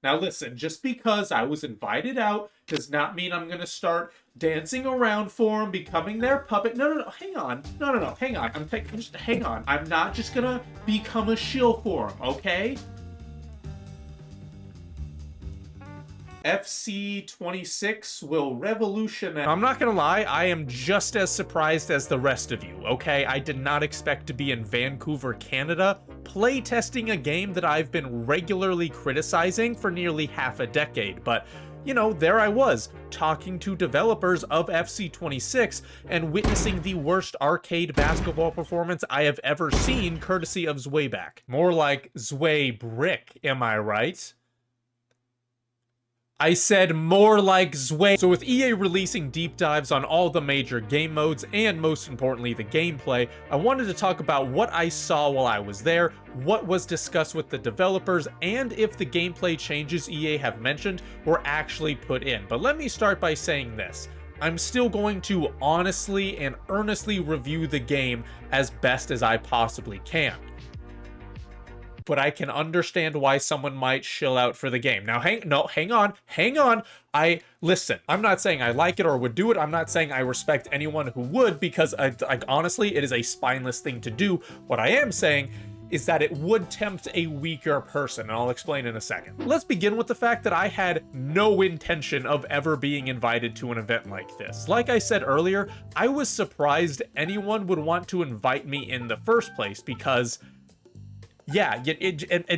Now listen, just because I was invited out does not mean I'm gonna start dancing around for him, becoming their puppet. No, hang on. No, hang on. Just hang on. I'm not just gonna become a shill for him, okay? FC 26 will revolutionize. I'm not gonna lie, I am just as surprised as the rest of you, okay? I did not expect to be in Vancouver, Canada, playtesting a game that I've been regularly criticizing for nearly half a decade, but you know, there I was, talking to developers of FC 26 and witnessing the worst arcade basketball performance I have ever seen, courtesy of Zwayback. More like Zway Brick, am I right? I said more like Zway. So with EA releasing deep dives on all the major game modes and most importantly the gameplay, I wanted to talk about what I saw while I was there, what was discussed with the developers, and if the gameplay changes EA have mentioned were actually put in. But let me start by saying this. I'm still going to honestly and earnestly review the game as best as I possibly can. But I can understand why someone might shill out for the game. Now, hang on. Listen, I'm not saying I like it or would do it. I'm not saying I respect anyone who would, because honestly, it is a spineless thing to do. What I am saying is that it would tempt a weaker person, and I'll explain in a second. Let's begin with the fact that I had no intention of ever being invited to an event like this. Like I said earlier, I was surprised anyone would want to invite me in the first place, because yeah,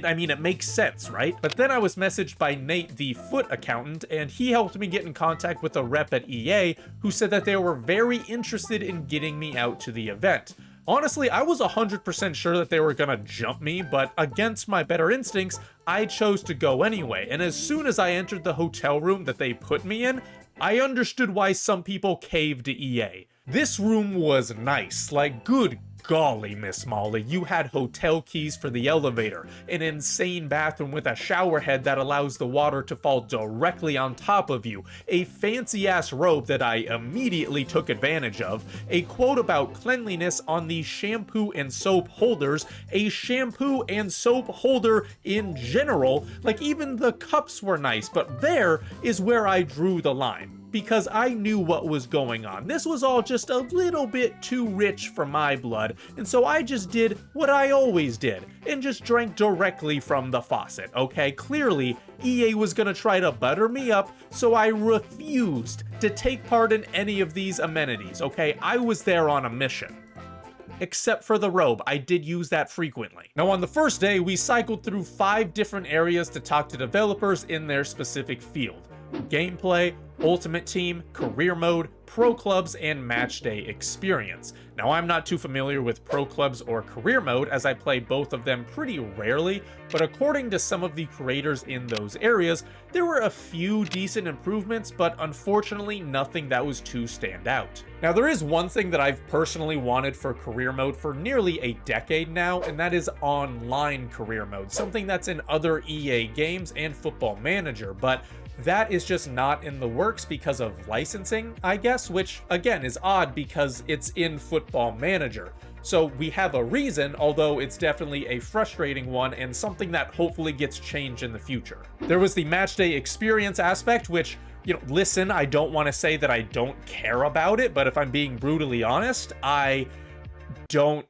I mean, it makes sense, right? But then I was messaged by Nate, the foot accountant, and he helped me get in contact with a rep at EA who said that they were very interested in getting me out to the event. Honestly, I was 100% sure that they were gonna jump me, but against my better instincts, I chose to go anyway. And as soon as I entered the hotel room that they put me in, I understood why some people caved to EA. This room was nice, like good golly, Miss Molly, you had hotel keys for the elevator, an insane bathroom with a shower head that allows the water to fall directly on top of you, a fancy-ass robe that I immediately took advantage of, a quote about cleanliness on the shampoo and soap holders, a shampoo and soap holder in general, like even the cups were nice, but there is where I drew the line. Because I knew what was going on. This was all just a little bit too rich for my blood, and so I just did what I always did, and just drank directly from the faucet, okay? Clearly, EA was gonna try to butter me up, so I refused to take part in any of these amenities, okay? I was there on a mission. Except for the robe, I did use that frequently. Now on the first day, we cycled through 5 different areas to talk to developers in their specific field. Gameplay, Ultimate Team, Career Mode, Pro Clubs, and Match Day Experience. Now I'm not too familiar with Pro Clubs or Career Mode as I play both of them pretty rarely, but according to some of the creators in those areas, there were a few decent improvements, but unfortunately nothing that was too stand out. Now there is one thing that I've personally wanted for Career Mode for nearly a decade now, and that is online Career Mode, something that's in other EA games and Football Manager, but that is just not in the works because of licensing, I guess, which again is odd because it's in Football Manager. So we have a reason, although it's definitely a frustrating one and something that hopefully gets changed in the future. There was the match day experience aspect, which, you know, listen, I don't want to say that I don't care about it, but if I'm being brutally honest, I don't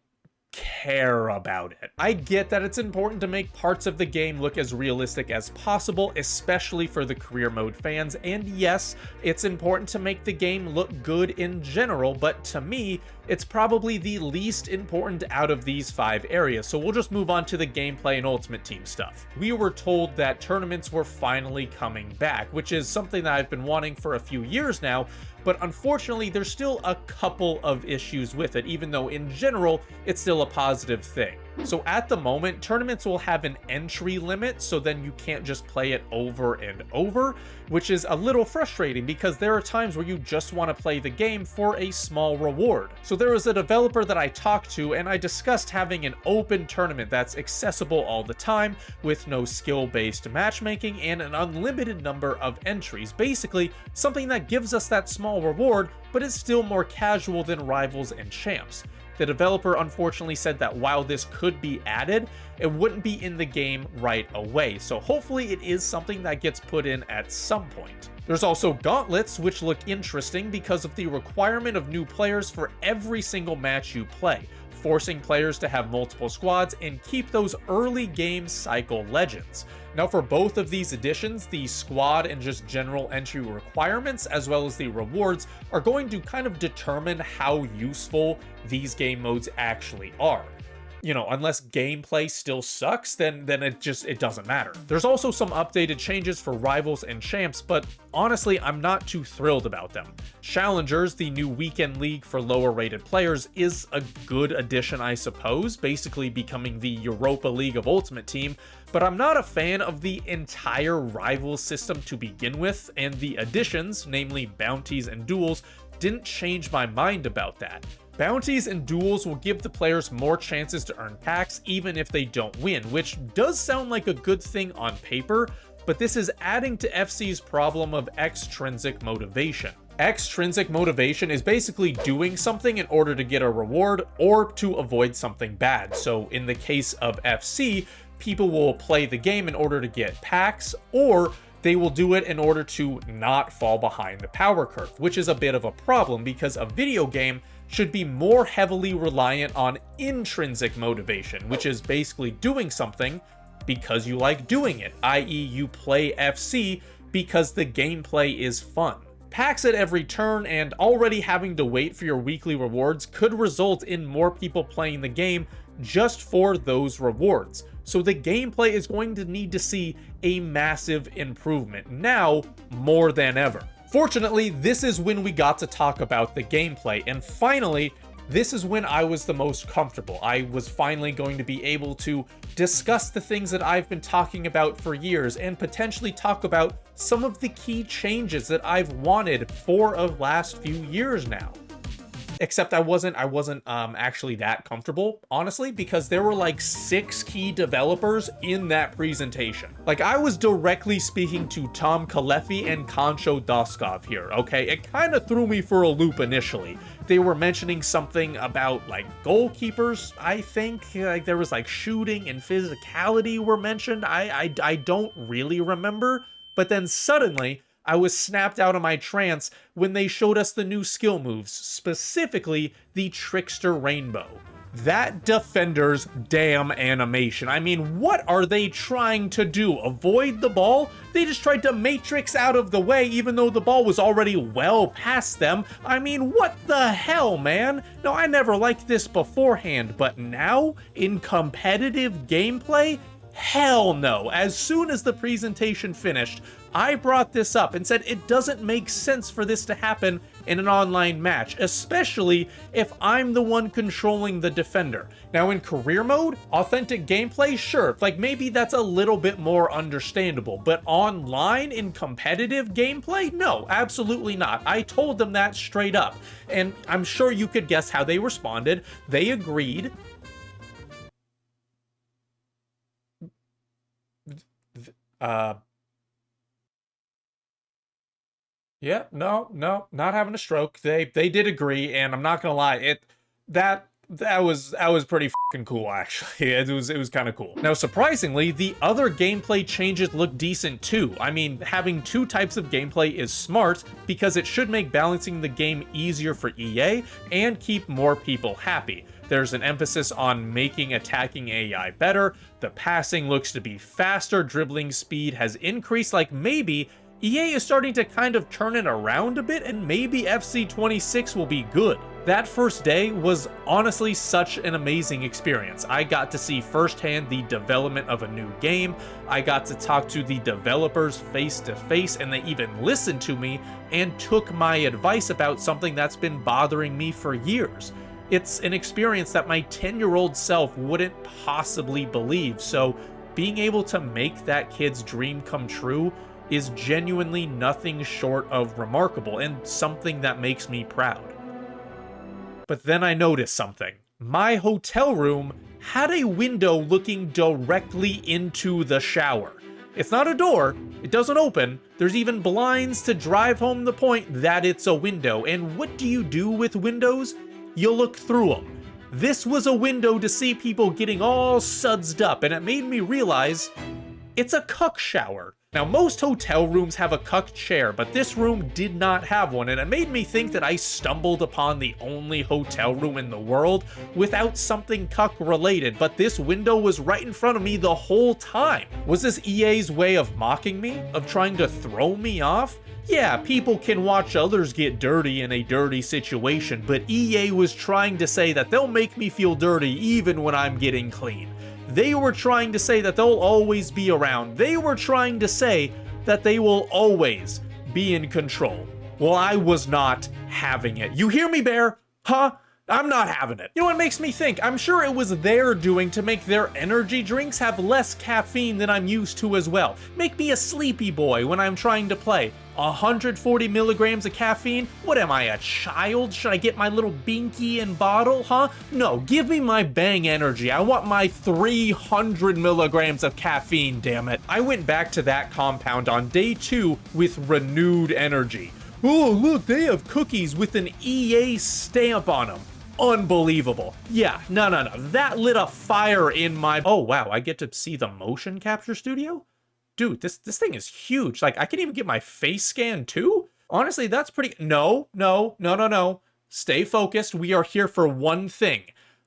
care about it. I get that it's important to make parts of the game look as realistic as possible, especially for the career mode fans, and yes, it's important to make the game look good in general, but to me, it's probably the least important out of these 5 areas, so we'll just move on to the gameplay and Ultimate Team stuff. We were told that tournaments were finally coming back, which is something that I've been wanting for a few years now, but unfortunately there's still a couple of issues with it, even though in general it's still a positive thing. So at the moment, tournaments will have an entry limit, so then you can't just play it over and over, which is a little frustrating because there are times where you just want to play the game for a small reward. So there was a developer that I talked to and I discussed having an open tournament that's accessible all the time with no skill-based matchmaking and an unlimited number of entries. Basically, something that gives us that small reward, but is still more casual than Rivals and Champs. The developer unfortunately said that while this could be added, it wouldn't be in the game right away, so hopefully it is something that gets put in at some point. There's also gauntlets, which look interesting because of the requirement of new players for every single match you play, forcing players to have multiple squads and keep those early game cycle legends. Now for both of these additions, the squad and just general entry requirements as well as the rewards are going to kind of determine how useful these game modes actually are. You know, unless gameplay still sucks, then it doesn't matter. There's also some updated changes for rivals and champs, but honestly, I'm not too thrilled about them. Challengers, the new weekend league for lower rated players, is a good addition, I suppose, basically becoming the Europa League of Ultimate Team, but I'm not a fan of the entire rival system to begin with, and the additions, namely bounties and duels, didn't change my mind about that. Bounties and duels will give the players more chances to earn packs even if they don't win, which does sound like a good thing on paper, but this is adding to FC's problem of extrinsic motivation. Extrinsic motivation is basically doing something in order to get a reward or to avoid something bad. So in the case of FC, people will play the game in order to get packs, or they will do it in order to not fall behind the power curve, which is a bit of a problem because a video game should be more heavily reliant on intrinsic motivation, which is basically doing something because you like doing it, i.e. you play FC because the gameplay is fun. Packs at every turn and already having to wait for your weekly rewards could result in more people playing the game just for those rewards. So the gameplay is going to need to see a massive improvement now more than ever. Fortunately, this is when we got to talk about the gameplay, and finally, this is when I was the most comfortable. I was finally going to be able to discuss the things that I've been talking about for years and potentially talk about some of the key changes that I've wanted for the last few years now. Except I wasn't actually that comfortable, honestly, because there were like 6 key developers in that presentation. Like, I was directly speaking to Tom Kalefi and Concho Doskov here, okay? It kind of threw me for a loop initially. They were mentioning something about like goalkeepers, I think. Like there was like shooting and physicality were mentioned. I don't really remember, but then suddenly I was snapped out of my trance when they showed us the new skill moves, specifically the Trickster Rainbow. That defender's damn animation. I mean, what are they trying to do? Avoid the ball? They just tried to matrix out of the way even though the ball was already well past them. I mean, what the hell, man? No, I never liked this beforehand, but now, in competitive gameplay? Hell no. As soon as the presentation finished, I brought this up and said it doesn't make sense for this to happen in an online match, especially if I'm the one controlling the defender. Now in career mode, authentic gameplay, sure, like maybe that's a little bit more understandable, but online in competitive gameplay, no, absolutely not. I told them that straight up, and I'm sure you could guess how they responded. They agreed. Yeah, no, not having a stroke. They did agree, and I'm not gonna lie, that was pretty fucking cool, actually. It was kind of cool. Now, surprisingly, the other gameplay changes look decent too. I mean, having 2 types of gameplay is smart because it should make balancing the game easier for EA and keep more people happy. There's an emphasis on making attacking AI better. The passing looks to be faster. Dribbling speed has increased. Like, maybe EA is starting to kind of turn it around a bit, and maybe FC 26 will be good. That first day was honestly such an amazing experience. I got to see firsthand the development of a new game. I got to talk to the developers face to face, and they even listened to me and took my advice about something that's been bothering me for years. It's an experience that my 10-year-old self wouldn't possibly believe, so being able to make that kid's dream come true is genuinely nothing short of remarkable and something that makes me proud. But then I noticed something. My hotel room had a window looking directly into the shower. It's not a door, it doesn't open, there's even blinds to drive home the point that it's a window. And what do you do with windows? You look through them. This was a window to see people getting all sudsed up, and it made me realize it's a cuck shower. Now, most hotel rooms have a cuck chair, but this room did not have one, and it made me think that I stumbled upon the only hotel room in the world without something cuck related, but this window was right in front of me the whole time. Was this EA's way of mocking me? Of trying to throw me off? Yeah, people can watch others get dirty in a dirty situation, but EA was trying to say that they'll make me feel dirty even when I'm getting clean. They were trying to say that they'll always be around. They were trying to say that they will always be in control. Well, I was not having it. You hear me, Bear? Huh? I'm not having it. You know what makes me think? I'm sure it was their doing to make their energy drinks have less caffeine than I'm used to as well. Make me a sleepy boy when I'm trying to play. 140 milligrams of caffeine? What am I, a child? Should I get my little binky and bottle, huh? No, give me my Bang energy. I want my 300 milligrams of caffeine, damn it. I went back to that compound on day 2 with renewed energy. Oh, look, they have cookies with an EA stamp on them. Unbelievable. Yeah, no. That lit a fire in my... Oh, wow, I get to see the motion capture studio? Dude, this thing is huge. Like, I can even get my face scan too? Honestly, that's pretty... No. Stay focused. We are here for one thing.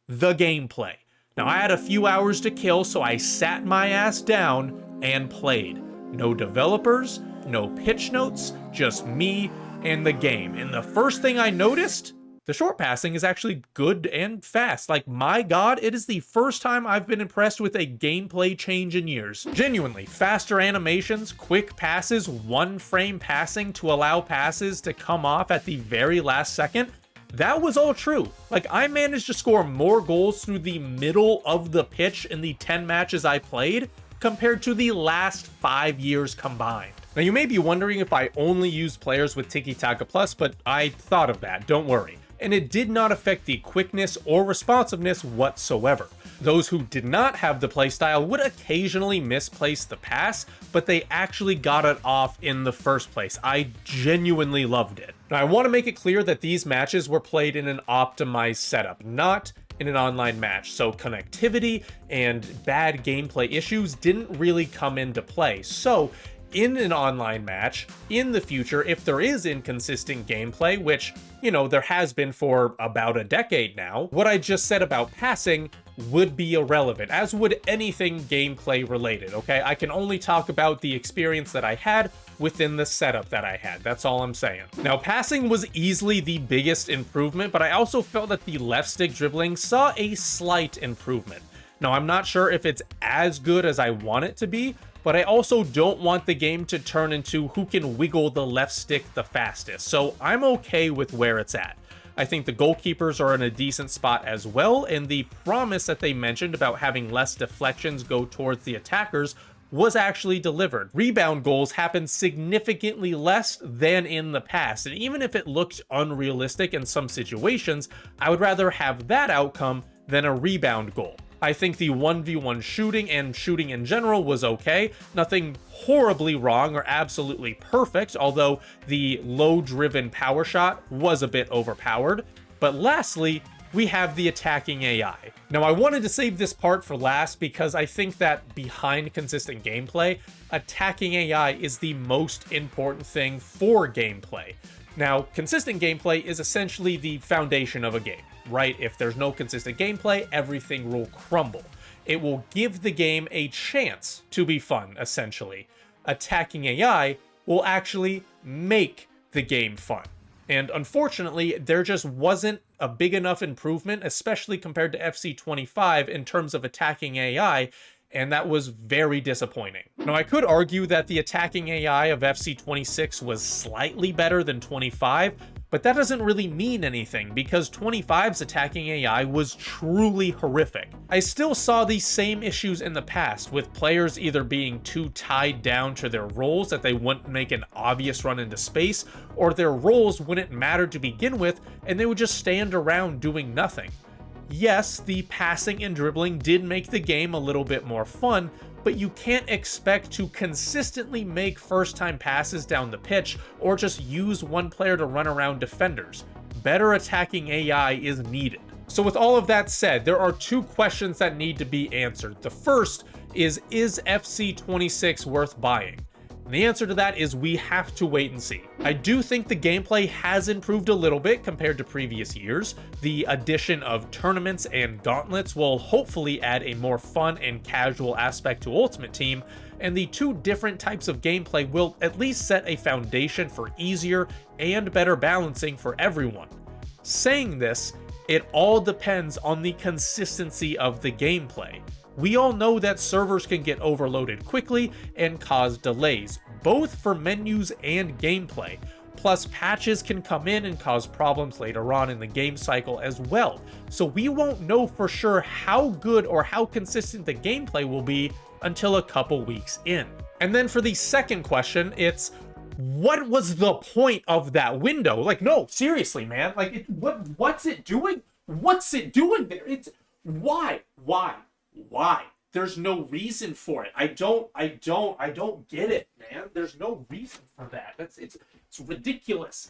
The gameplay. Now, I had a few hours to kill, so I sat my ass down and played. No developers, no pitch notes, just me and the game. And the first thing I noticed... The short passing is actually good and fast. Like, my god, it is the first time I've been impressed with a gameplay change in years. Genuinely, faster animations, quick passes, one frame passing to allow passes to come off at the very last second. That was all true. Like, I managed to score more goals through the middle of the pitch in the 10 matches I played compared to the last 5 years combined. Now, you may be wondering if I only use players with Tiki Taka Plus, but I thought of that, don't worry. And it did not affect the quickness or responsiveness whatsoever. Those who did not have the playstyle would occasionally misplace the pass, but they actually got it off in the first place. I genuinely loved it. Now, I want to make it clear that these matches were played in an optimized setup, not in an online match, so connectivity and bad gameplay issues didn't really come into play. So, in an online match, in the future, if there is inconsistent gameplay, which, you know, there has been for about a decade now, what I just said about passing would be irrelevant, as would anything gameplay related, okay? I can only talk about the experience that I had within the setup that I had. That's all I'm saying. Now, passing was easily the biggest improvement, but I also felt that the left stick dribbling saw a slight improvement. Now, I'm not sure if it's as good as I want it to be, but I also don't want the game to turn into who can wiggle the left stick the fastest, so I'm okay with where it's at. I think the goalkeepers are in a decent spot as well, and the promise that they mentioned about having less deflections go towards the attackers was actually delivered. Rebound goals happen significantly less than in the past, and even if it looked unrealistic in some situations, I would rather have that outcome than a rebound goal. I think the 1v1 shooting and shooting in general was okay. Nothing horribly wrong or absolutely perfect, although the low-driven power shot was a bit overpowered. But lastly, we have the attacking AI. Now, I wanted to save this part for last because I think that behind consistent gameplay, attacking AI is the most important thing for gameplay. Now, consistent gameplay is essentially the foundation of a game, right? If there's no consistent gameplay, everything will crumble. It will give the game a chance to be fun, essentially. Attacking AI will actually make the game fun. And unfortunately, there just wasn't a big enough improvement, especially compared to FC25 in terms of attacking AI, and that was very disappointing. Now, I could argue that the attacking AI of FC26 was slightly better than 25, but that doesn't really mean anything because 25's attacking AI was truly horrific. I still saw these same issues in the past, with players either being too tied down to their roles that they wouldn't make an obvious run into space, or their roles wouldn't matter to begin with and they would just stand around doing nothing. Yes, the passing and dribbling did make the game a little bit more fun, but you can't expect to consistently make first-time passes down the pitch or just use one player to run around defenders. Better attacking AI is needed. So with all of that said, there are two questions that need to be answered. The first is FC26 worth buying? And the answer to that is we have to wait and see. I do think the gameplay has improved a little bit compared to previous years. The addition of tournaments and gauntlets will hopefully add a more fun and casual aspect to Ultimate Team, and the two different types of gameplay will at least set a foundation for easier and better balancing for everyone. Saying this, it all depends on the consistency of the gameplay. We all know that servers can get overloaded quickly and cause delays, both for menus and gameplay. Plus, patches can come in and cause problems later on in the game cycle as well. So we won't know for sure how good or how consistent the gameplay will be until a couple weeks in. And then for the second question, it's what was the point of that window? Like, no, seriously, man. Like, what's it doing? What's it doing there? It's why? There's no reason for it. I don't get it, man. There's no reason for that. It's ridiculous.